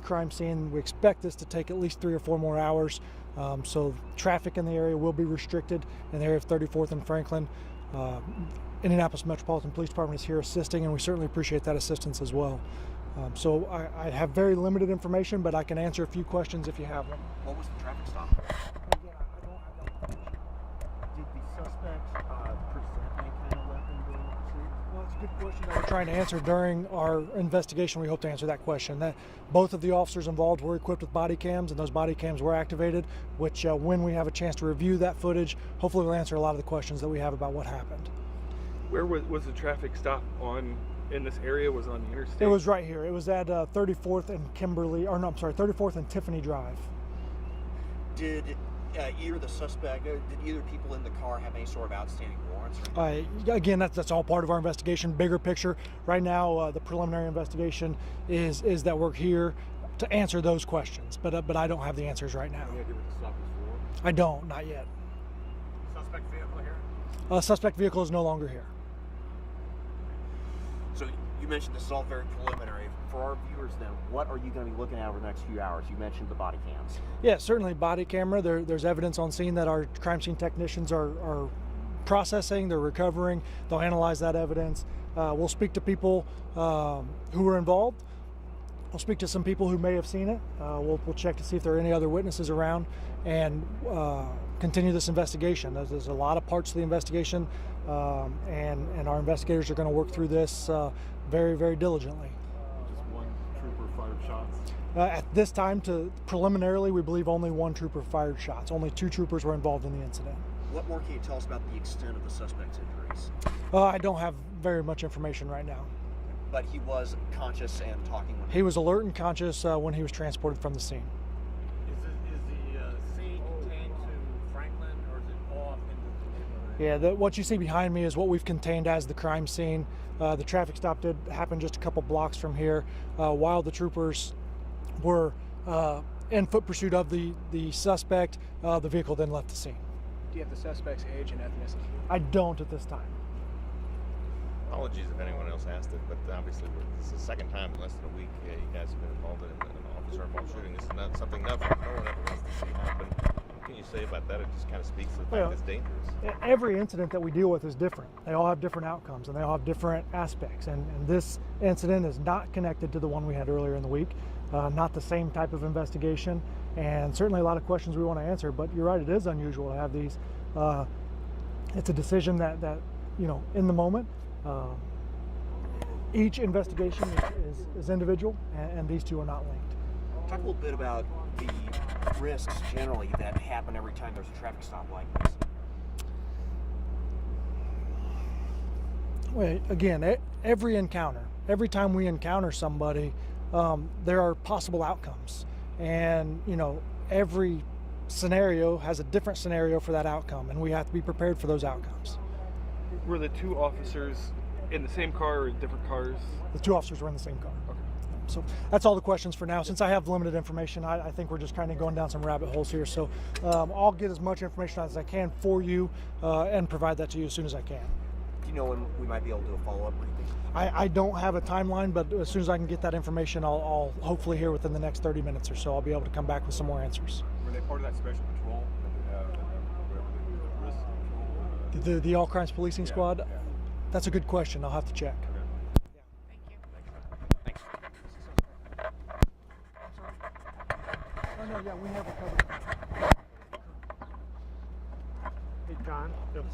crime scene. We expect this to take at least 3 or 4 more hours. So traffic in the area will be restricted in the area of 34th and Franklin. Indianapolis Metropolitan Police Department is here assisting, and we certainly appreciate that assistance as well. So I have very limited information, but I can answer a few questions if you have them. What was the traffic stop? Again, I don't have that information. Did the suspect present any kind of weapon during the pursuit? Well, it's a good question that we're trying to answer during our investigation. We hope to answer that question. Both of the officers involved were equipped with body cams, and those body cams were activated, which when we have a chance to review that footage, hopefully we'll answer a lot of the questions that we have about what happened. Where was the traffic stop on in this area? Was it on the interstate? It was right here. It was at 34th and Kimberly, or no, I'm sorry, 34th and Tiffany Drive. Did either people in the car have any sort of outstanding warrants? Again, that's all part of our investigation. Bigger picture. Right now, the preliminary investigation is that we're here to answer those questions, but I don't have the answers right now. Any idea what the stop was for? I don't, not yet. Suspect vehicle here? Suspect vehicle is no longer here. So you mentioned this is all very preliminary. For our viewers then, what are you going to be looking at over the next few hours? You mentioned the body cams. Yeah, certainly body camera. There's evidence on scene that our crime scene technicians are processing, they're recovering, they'll analyze that evidence. We'll speak to people who were involved. We'll speak to some people who may have seen it. We'll check to see if there are any other witnesses around, and continue this investigation. There's a lot of parts of the investigation, and our investigators are going to work through this very, very diligently. Just one trooper fired shots? At this time, preliminarily, we believe only one trooper fired shots. Only 2 troopers were involved in the incident. What more can you tell us about the extent of the suspect's injuries? I don't have very much information right now. But he was conscious and talking when He was alert and conscious when he was transported from the scene. Is the scene contained to Franklin, or is it off into the neighborhood? Yeah, what you see behind me is what we've contained as the crime scene. The traffic stop did happen just a couple blocks from here. While the troopers were in foot pursuit of the suspect, the vehicle then left the scene. Do you have the suspect's age and ethnicity? I don't at this time. Apologies if anyone else asked it, but obviously this is the second time in less than a week you guys have been involved in an officer-involved shooting. This is not something no one ever wants to see happen. What can you say about that? It just kind of speaks to the fact that it's dangerous. Every incident that we deal with is different. They all have different outcomes, and they all have different aspects. And this incident is not connected to the one we had earlier in the week. Not the same type of investigation, and certainly a lot of questions we want to answer. But you're right, it is unusual to have these. It's a decision that in the moment. Each investigation is individual, and these two are not linked. Talk a little bit about the risks generally that happen every time there's a traffic stop like this. Well, again, every time we encounter somebody, there are possible outcomes, and every scenario has a different scenario for that outcome, and we have to be prepared for those outcomes. Were the 2 officers in the same car or different cars? The 2 officers were in the same car. Okay. So that's all the questions for now. Since I have limited information, I think we're just kind of going down some rabbit holes here. So I'll get as much information as I can for you and provide that to you as soon as I can. Do you know when we might be able to do a follow-up briefing? I don't have a timeline, but as soon as I can get that information, I'll hopefully here within the next 30 minutes or so, I'll be able to come back with some more answers. Were they part of that special patrol? The All Crimes Policing Squad? Yeah. That's a good question. I'll have to check. Thanks. Oh, no, yeah, we have it covered. Hey, John, if